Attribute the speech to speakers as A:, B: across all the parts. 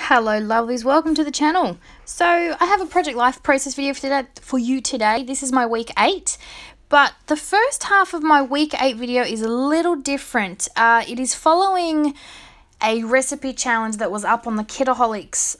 A: Hello lovelies, welcome to the channel. So I have a project life process video for you today. This is my week 8, but the first half of my week 8 video is a little different. It is following a recipe challenge that was up on the Kidaholics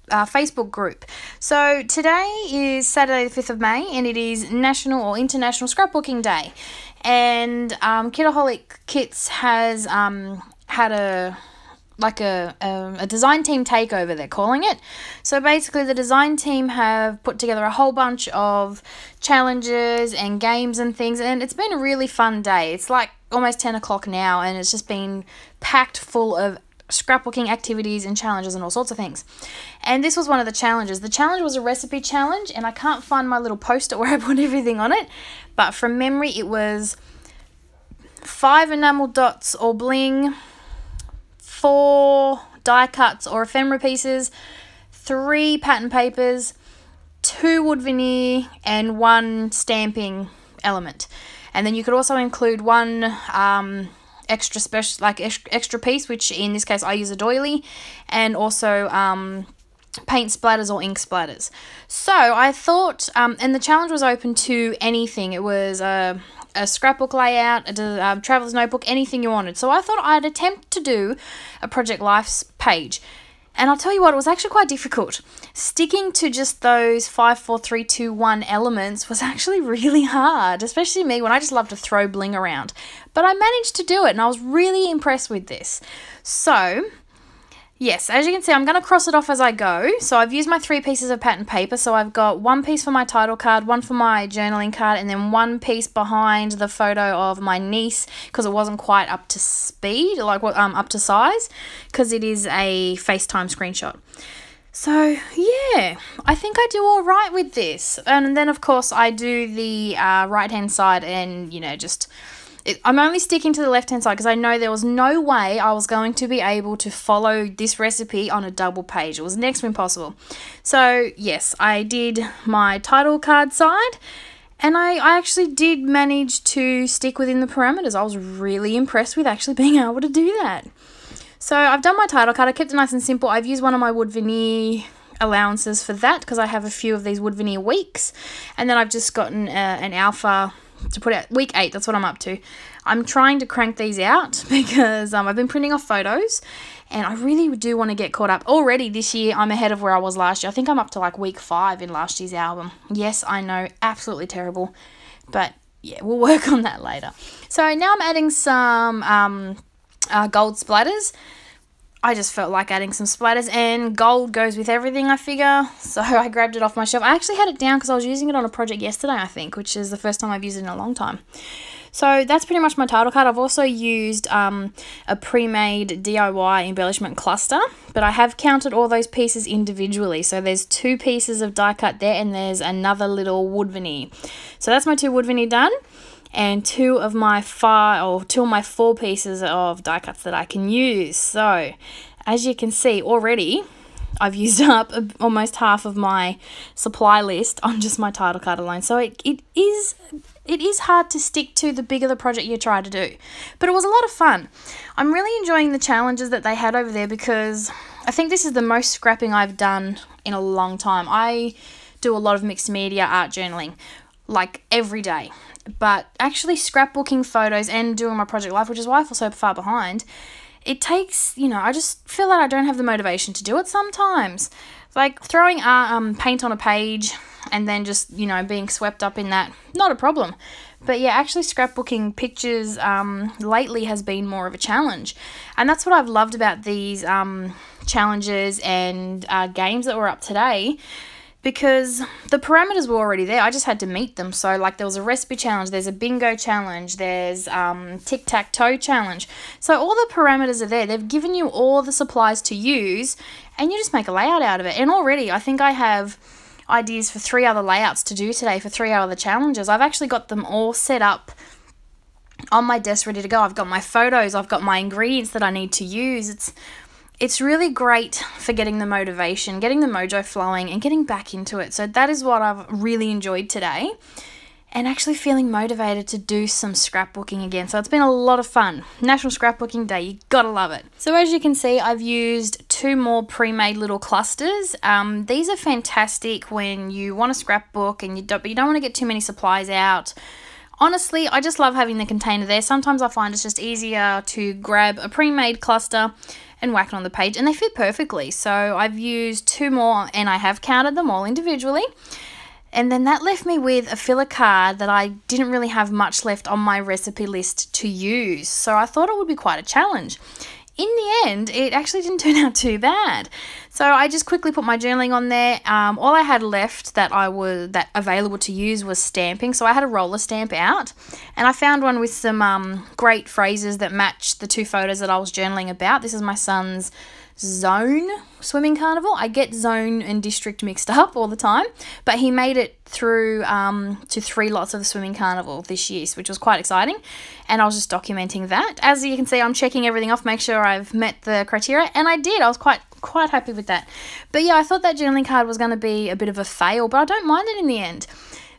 A: Facebook group. So today is Saturday the 5th of May and it is National or International Scrapbooking Day, and Kidaholic Kits has had a design team takeover, they're calling it. So basically the design team have put together a whole bunch of challenges and games and things, and it's been a really fun day. It's like almost 10 o'clock now and it's just been packed full of scrapbooking activities and challenges and all sorts of things. And this was one of the challenges. The challenge was a recipe challenge, and I can't find my little poster where I put everything on it, but from memory it was 5 enamel dots or bling, 4 die cuts or ephemera pieces, 3 pattern papers, 2 wood veneer, and 1 stamping element. And then you could also include 1 extra piece, which in this case I use a doily, and also paint splatters or ink splatters. So I thought, and the challenge was open to anything. It was a scrapbook layout, a traveler's notebook, anything you wanted. So I thought I'd attempt to do a Project Life's page. And I'll tell you what, it was actually quite difficult. Sticking to just those 5, 4, 3, 2, 1 elements was actually really hard, especially me when I just love to throw bling around. But I managed to do it and I was really impressed with this. So yes, as you can see, I'm going to cross it off as I go. So I've used my 3 pieces of pattern paper. So I've got 1 piece for my title card, 1 for my journaling card, and then 1 piece behind the photo of my niece because it wasn't quite up to speed, like up to size, because it is a FaceTime screenshot. So yeah, I think I do all right with this. And then of course I do the right hand side, and you know, I'm only sticking to the left-hand side because I know there was no way I was going to be able to follow this recipe on a double page. It was next to impossible. So yes, I did my title card side, and I actually did manage to stick within the parameters. I was really impressed with actually being able to do that. So I've done my title card. I kept it nice and simple. I've used one of my wood veneer allowances for that because I have a few of these wood veneer weeks, and then I've just gotten an alpha to put out week 8. That's what I'm up to. I'm trying to crank these out because I've been printing off photos, and I really do want to get caught up. Already this year I'm ahead of where I was last year. I think I'm up to like week 5 in last year's album. Yes, I know, absolutely terrible, but yeah, we'll work on that later. So now I'm adding some gold splatters. I just felt like adding some splatters, and gold goes with everything, I figure. So I grabbed it off my shelf. I actually had it down because I was using it on a project yesterday, I think, which is the first time I've used it in a long time. So that's pretty much my title card. I've also used a pre-made DIY embellishment cluster, but I have counted all those pieces individually. So there's 2 pieces of die cut there, and there's another little wood veneer. So that's my 2 wood veneer done, and 2 of my 4 pieces of die cuts that I can use. So as you can see already, I've used up almost half of my supply list on just my title card alone. So it is hard to stick to the bigger the project you try to do, but it was a lot of fun. I'm really enjoying the challenges that they had over there because I think this is the most scrapping I've done in a long time. I do a lot of mixed media art journaling like every day, but actually scrapbooking photos and doing my project life, which is why I feel so far behind, it takes, you know, I just feel like I don't have the motivation to do it sometimes. Like throwing paint on a page and then just, you know, being swept up in that, not a problem. But yeah, actually scrapbooking pictures lately has been more of a challenge. And that's what I've loved about these challenges and games that were up today, because the parameters were already there. I just had to meet them. So like there was a recipe challenge, there's a bingo challenge, there's tic-tac-toe challenge. So all the parameters are there. They've given you all the supplies to use, and you just make a layout out of it. And already I think I have ideas for 3 other layouts to do today for 3 other challenges. I've actually got them all set up on my desk ready to go. I've got my photos, I've got my ingredients that I need to use. It's really great for getting the motivation, getting the mojo flowing, and getting back into it. So that is what I've really enjoyed today. and actually feeling motivated to do some scrapbooking again. So it's been a lot of fun. National Scrapbooking Day, you gotta love it. So as you can see, I've used two more pre-made little clusters. These are fantastic when you want to scrapbook and you don't want to get too many supplies out. Honestly, I just love having the container there. Sometimes I find it's just easier to grab a pre-made cluster and whack it on the page, and they fit perfectly. So I've used two more and I have counted them all individually. And then that left me with a filler card that I didn't really have much left on my recipe list to use. So I thought it would be quite a challenge. In the end, it actually didn't turn out too bad. So I just quickly put my journaling on there. All I had left that available to use was stamping. So I had a roller stamp out, and I found one with some great phrases that matched the two photos that I was journaling about. This is my son's zone swimming carnival. I get zone and district mixed up all the time, but he made it through to 3 lots of the swimming carnival this year, which was quite exciting, and I was just documenting that. As you can see, I'm checking everything off, make sure I've met the criteria, and I did. I was quite happy with that. But yeah, I thought that journaling card was going to be a bit of a fail, but I don't mind it in the end.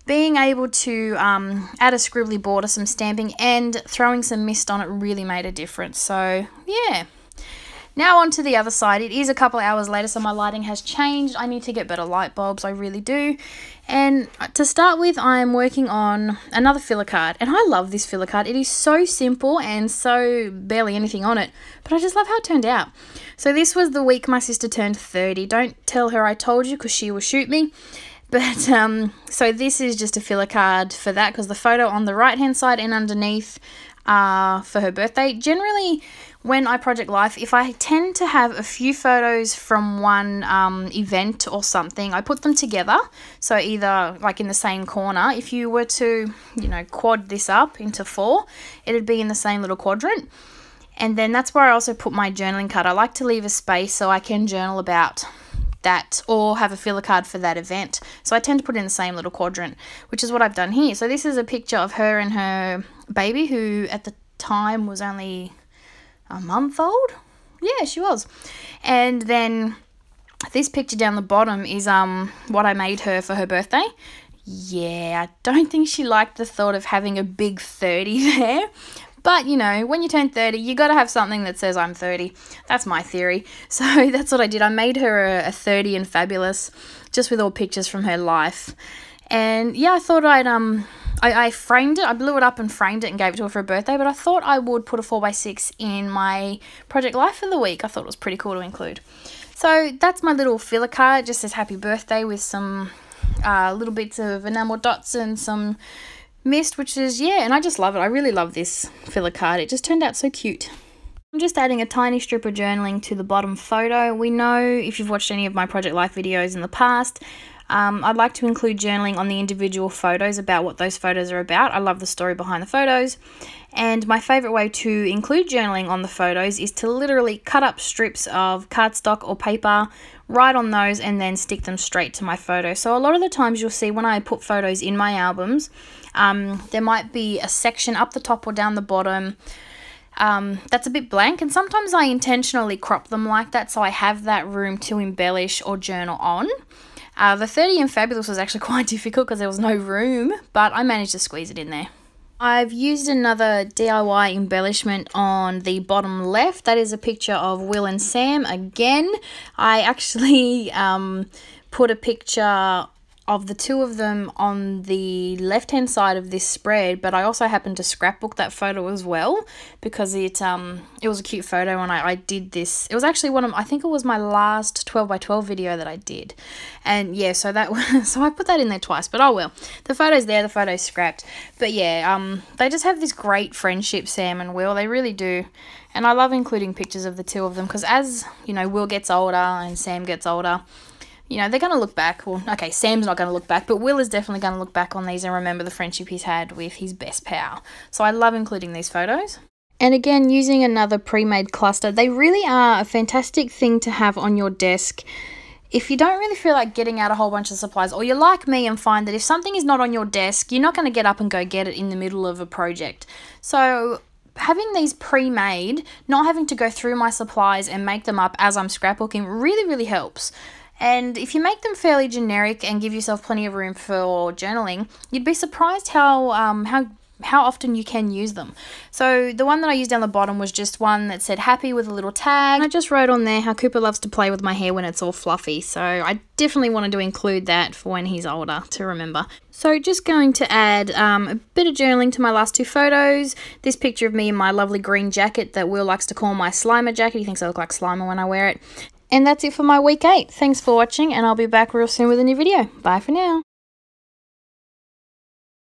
A: Being able to add a scribbly border, some stamping, and throwing some mist on it really made a difference. So yeah. Now on to the other side. It is a couple of hours later, so my lighting has changed. I need to get better light bulbs, I really do. And to start with, I am working on another filler card, and I love this filler card. It is so simple and so barely anything on it, but I just love how it turned out. So this was the week my sister turned 30. Don't tell her I told you, because she will shoot me. But so this is just a filler card for that, because the photo on the right hand side and underneath for her birthday. Generally, when I project life, if I tend to have a few photos from one event or something, I put them together. So either like in the same corner. If you were to, quad this up into 4, it'd be in the same little quadrant. And then that's where I also put my journaling card. I like to leave a space so I can journal about that or have a filler card for that event. So I tend to put it in the same little quadrant, which is what I've done here. So this is a picture of her and her baby, who at the time was only a month old. Yeah, she was. And then this picture down the bottom is what I made her for her birthday. Yeah, I don't think she liked the thought of having a big 30 there. But, when you turn 30, you got to have something that says I'm 30. That's my theory. So that's what I did. I made her a 30 and fabulous, just with all pictures from her life. And yeah, I thought I framed it. I blew it up and framed it and gave it to her for her birthday. But I thought I would put a 4x6 in my project life for the week. I thought it was pretty cool to include. So that's my little filler card. It just says happy birthday with some little bits of enamel dots and some mist, which is, yeah, and I just love it. I really love this filler card. It just turned out so cute. I'm just adding a tiny strip of journaling to the bottom photo. We know, if you've watched any of my Project Life videos in the past, I'd like to include journaling on the individual photos about what those photos are about. I love the story behind the photos. And my favourite way to include journaling on the photos is to literally cut up strips of cardstock or paper, write on those, and then stick them straight to my photo. So a lot of the times you'll see when I put photos in my albums, there might be a section up the top or down the bottom that's a bit blank, and sometimes I intentionally crop them like that so I have that room to embellish or journal on. The 30 and Fabulous was actually quite difficult because there was no room, but I managed to squeeze it in there. I've used another DIY embellishment on the bottom left. That is a picture of Will and Sam again. I actually put a picture of the two of them on the left hand side of this spread, but I also happened to scrapbook that photo as well because it was a cute photo, and I did this. It was actually I think it was my last 12x12 video that I did, and yeah, so I put that in there twice, but oh well, the photo's there, the photo's scrapped. But yeah, they just have this great friendship, Sam and Will. They really do. And I love including pictures of the two of them because as Will gets older and Sam gets older, they're going to look back. Well, okay, Sam's not going to look back, but Will is definitely going to look back on these and remember the friendship he's had with his best pal. So I love including these photos. And again, using another pre-made cluster, they really are a fantastic thing to have on your desk. If you don't really feel like getting out a whole bunch of supplies, or you're like me and find that if something is not on your desk, you're not going to get up and go get it in the middle of a project. So having these pre-made, not having to go through my supplies and make them up as I'm scrapbooking really, really helps. And if you make them fairly generic and give yourself plenty of room for journaling, you'd be surprised how how often you can use them. So the one that I used down the bottom was just one that said happy with a little tag. And I just wrote on there how Cooper loves to play with my hair when it's all fluffy. So I definitely wanted to include that for when he's older to remember. So just going to add a bit of journaling to my last 2 photos. This picture of me in my lovely green jacket that Will likes to call my Slimer jacket. He thinks I look like Slimer when I wear it. And that's it for my week 8. Thanks for watching, and I'll be back real soon with a new video. Bye for now.